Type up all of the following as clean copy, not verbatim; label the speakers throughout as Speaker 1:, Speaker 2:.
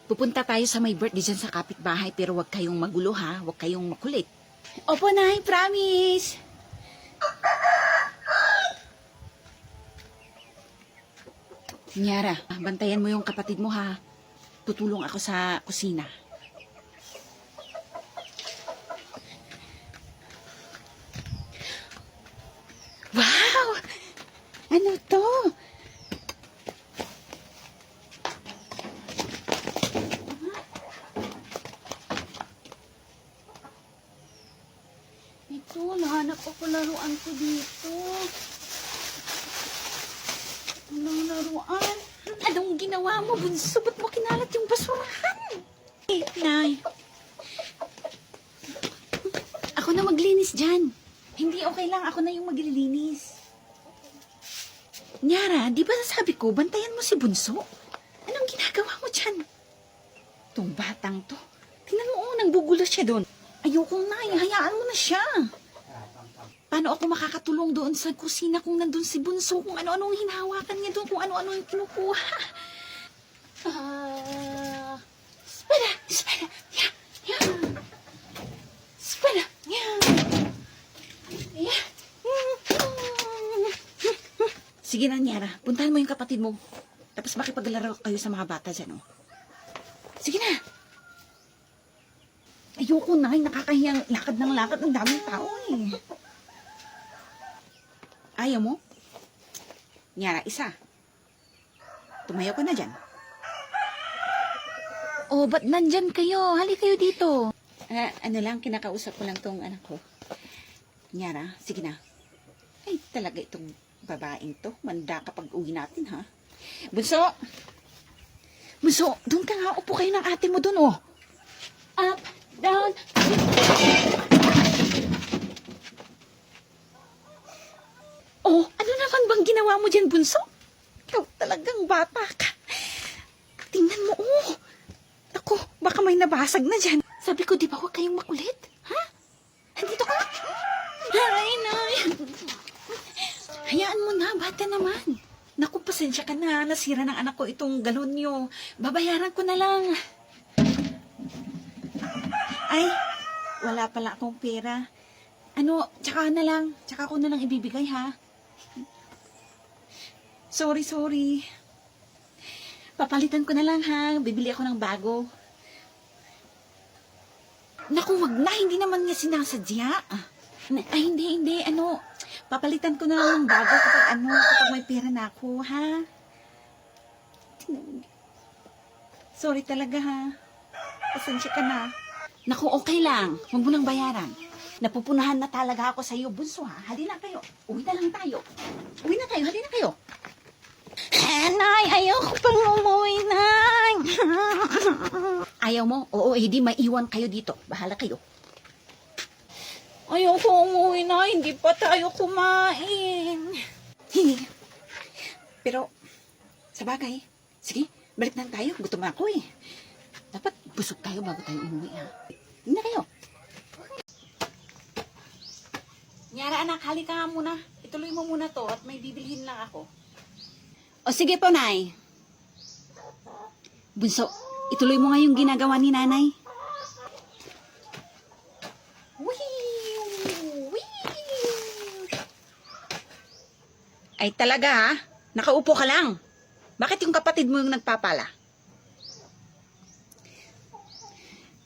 Speaker 1: Pupunta tayo sa may birthday dyan sa kapitbahay pero huwag kayong magulo ha, huwag kayong makulit. Opo, Nay, promise. Nyara, bantayan mo yung kapatid mo ha. Tutulong ako sa kusina. Wow! Ano to? Ito, nahanap ako laruan ko dito. Anong laruan? Anong ginawa mo, bunso? Ba't mo kinalat yung basurahan? Nay. Ako na maglinis dyan. Hindi okay lang, ako na yung maglilinis. Nyara, di ba sabi ko, bantayan mo si Bunso? Anong ginagawa mo dyan? Itong batang to. Tingnan mo, nangbugulo siya doon. Ayoko na, hayaan mo na siya. Paano ako makakatulong doon sa kusina kung nandun si Bunso? Kung ano-anong hinahawakan niya doon, kung ano-ano yung kinukuha. Espera. Yeah. Espera. Yeah. Sige na, Nyara. Puntahan mo yung kapatid mo. Tapos makipaglaro kayo sa mga bata dyan, oh. Sige na. Ayoko na, nakakahiyang lakad ng lakad. Ang daming tao, eh. Ayaw mo? Nyara, isa. Tumayo ka na dyan. Oh, ba't nandyan kayo? Hali kayo dito. Ano lang, kinakausap ko lang tong anak ko. Nyara, sige na. Ay, talaga itong babaeng to. Manda kapag uwi natin, ha? Bunso! Bunso, doon ka nga. Upo kayo ng ate mo doon, oh. Up, down. Oh, ano naman bang ginawa mo dyan, Bunso? Ikaw talagang bata ka. Tingnan mo, oh. Ako, baka may nabasag na dyan. Sabi ko, di ba huwag kayong makulit? Ha? Andito ka? Ay, Nay. Hayaan mo na, bata naman. Naku, pasensya ka na. Nasira ng anak ko itong galon nyo. Babayaran ko na lang. Ay, wala pala akong pera. Ano, tsaka na lang. Tsaka ko na lang ibibigay, ha? Sorry. Papalitan ko na lang, ha? Bibili ako ng bago. Naku, wag na. Hindi naman niya sinasadya. Ay, hindi. Ano, papalitan ko na lang ng bago kapag may pera na ako, ha? Sorry talaga, ha? Pasensya ka na. Naku, okay lang. Huwag mo nang bayaran. Napupunahan na talaga ako sa iyo, Bunso, ha? Halina kayo. Uwi na lang tayo. Halina kayo. Nay, ayoko pang umuwi, Nay. Ayaw mo? Oo, hindi maiwan kayo dito. Bahala kayo. Ayoko umuwi, Nay. Hindi pa tayo kumain. Pero, sa bagay, sige, balik na tayo. Gutom ako, eh. Dapat busog tayo bago tayo umuwi, ha? Hindi na kayo. Nyara, anak, halika nga muna. Ituloy mo muna to at may bibilhin lang ako. O sige po, Nay. Bunso, ituloy mo nga yung ginagawa ni Nanay. Ay talaga, ha? Nakaupo ka lang. Bakit yung kapatid mo yung nagpapala?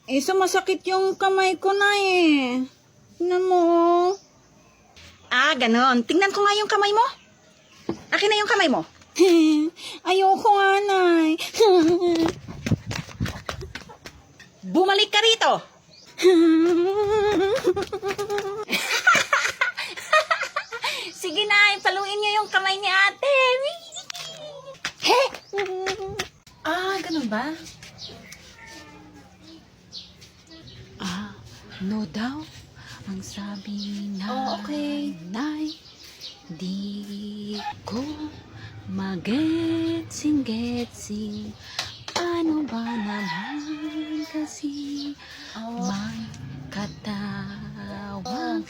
Speaker 1: Sumasakit yung kamay ko na, eh. Tingnan mo. Ganon. Tingnan ko nga yung kamay mo. Akin na yung kamay mo. Ayoko nga, Nay. Bumalik ka rito. Sige, Nay. Paluin niyo yung kamay ni ate. Ganun ba? No daw. Ang sabi na okay. Nay, di ko magetsing. Ano ba naman kasi may katawang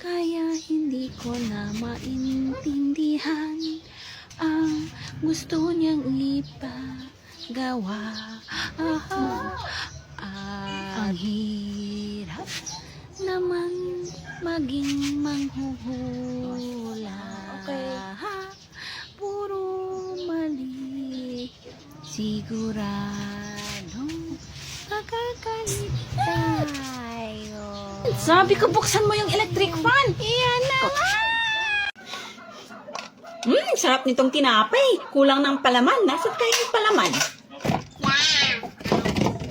Speaker 1: kaya hindi ko na maintindihan ang gusto niyang gawa. Ang hirap naman maging manghuhula.
Speaker 2: Okay.
Speaker 1: Puro mali. Siguradong makakalit tayo. Sabi ko, buksan mo yung electric fan. Iyan na nga. Sarap nitong tinapay. Kulang ng palaman. Nasaan kayo yung palaman?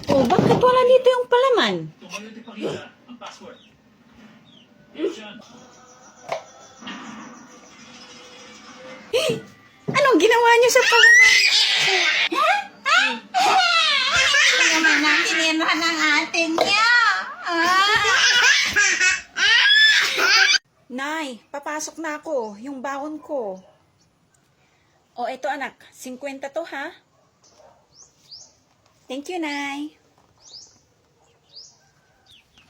Speaker 1: Oh, bakit wala dito yung palaman? Anong ginawa niyo sa palaman?
Speaker 2: naman ang tinira ng atin niya.
Speaker 1: Nay, papasok na ako. Yung baon ko. O, eto anak. 50 to, ha? Thank you, Nay.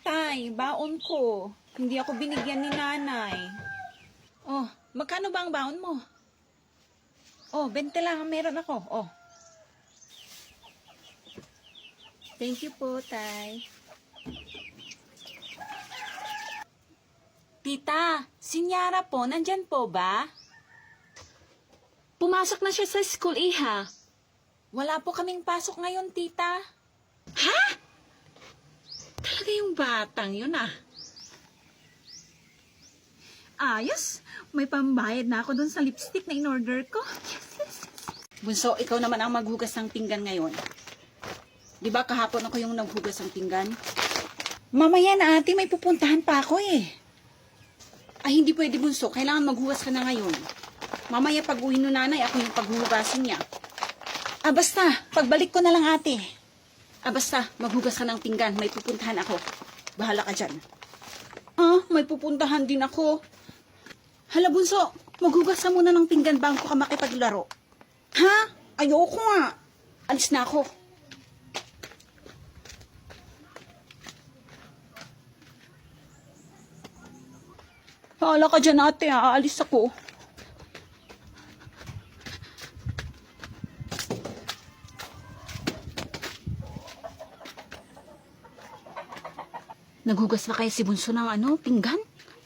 Speaker 1: Tay, baon ko. Hindi ako binigyan ni nanay. Oh, magkano ba ang baon mo? Oh, 20 lang ang meron ako. Oh. Thank you po, Tay. Tita, si Nyara po, nandyan po ba? Pumasok na siya sa school, iha. Wala po kaming pasok ngayon, tita. Ha? Talaga yung batang yun, ah. Ayos. May pambayad na ako dun sa lipstick na in-order ko. Yes. Bunso, ikaw naman ang maghugas ng pinggan ngayon. Di ba kahapon ako yung naghugas ng pinggan? Mamaya na ate, may pupuntahan pa ako eh. Ay, hindi pwede bunso. Kailangan maghugas ka na ngayon. Mamaya pag uwi no nanay, ako yung paghuhugasin niya. Ah, basta. Pagbalik ko na lang ate. Ah, basta. Maghugas ka ng pinggan. May pupuntahan ako. Bahala ka dyan. Ah, may pupuntahan din ako. Hala, bunso. Maghugas ka muna ng pinggan bago ka makipaglaro. Ha? Ayoko nga. Alis na ako. Bahala ka dyan ate, aalis ako. Naghugas na kaya si Bunso ng pinggan?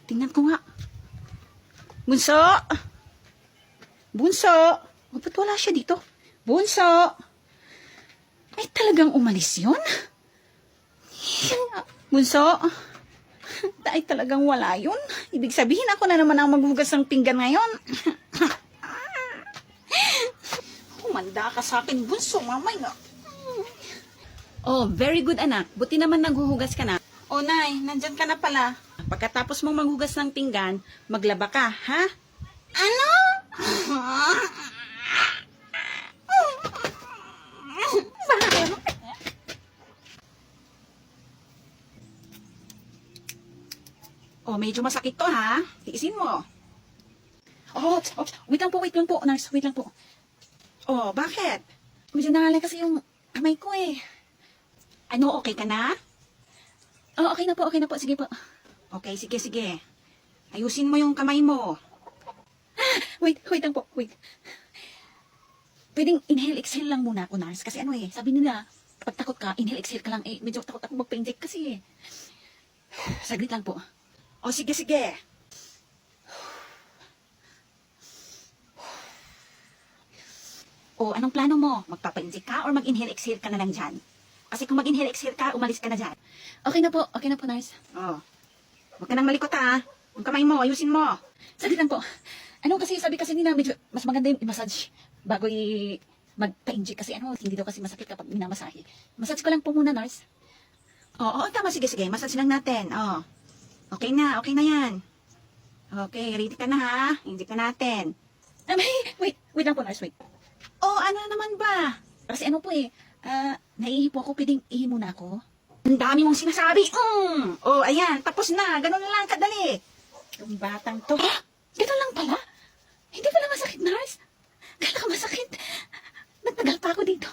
Speaker 1: Tingnan ko nga. Bunso! Bunso! Oh, ba't wala siya dito? Bunso! Ay, talagang umalis yun? Bunso! Ay, talagang wala yun. Ibig sabihin ako na naman ang maghugas ng pinggan ngayon. Humanda ka sa akin, Bunso. Mamay nga. Oh, very good anak. Buti naman naghuhugas ka na. Oh, Nay, nandyan ka na pala. Pagkatapos mong maghugas ng pinggan, maglaba ka, ha? Ano? Oh, medyo masakit to, ha? Tiisin mo. Oh, wait lang po, nurse. Wait lang po. Oh, bakit? Medyo nangalay kasi yung kamay ko, eh. Ano, okay ka na? Oh, okay na po. Sige po. Okay, sige. Ayusin mo yung kamay mo. Wait lang po. Pwedeng inhale-exhale lang muna ako, nurse. Kasi sabi nila, pag takot ka, inhale-exhale ka lang. Medyo takot ako magpa-inject kasi, Saglit lang po. Oh, sige. Oh, anong plano mo? Magpapa-inject ka or mag-inhale-exhale ka na lang dyan? Kasi kung mag-inhale-exhale ka, umalis ka na dyan. Okay na po, nurse. Oh. Huwag ka nang malikot, ha? Ang kamay mo, ayusin mo. Saglit lang po. Kasi sabi kasi nila, medyo mas maganda yung i-massage bago magpa-inject. Kasi hindi daw kasi masakit kapag minamasahe. Massage ko lang po muna, nurse. Oo, tama. Sige. Massage lang natin. Oh. Okay na yan. Okay, ready ka na, ha? Inject ka natin. Wait lang po, nurse, wait. Oh, ano naman ba? Kasi naiihi po ako. Pwedeng ihi muna ako? Ang dami mong sinasabi. Oh, ayan. Tapos na. Ganun na lang kadali. Yung batang to. Ganun lang pala? Hindi pala masakit, nurse? Kala ko masakit. Nagtagal pa ako dito.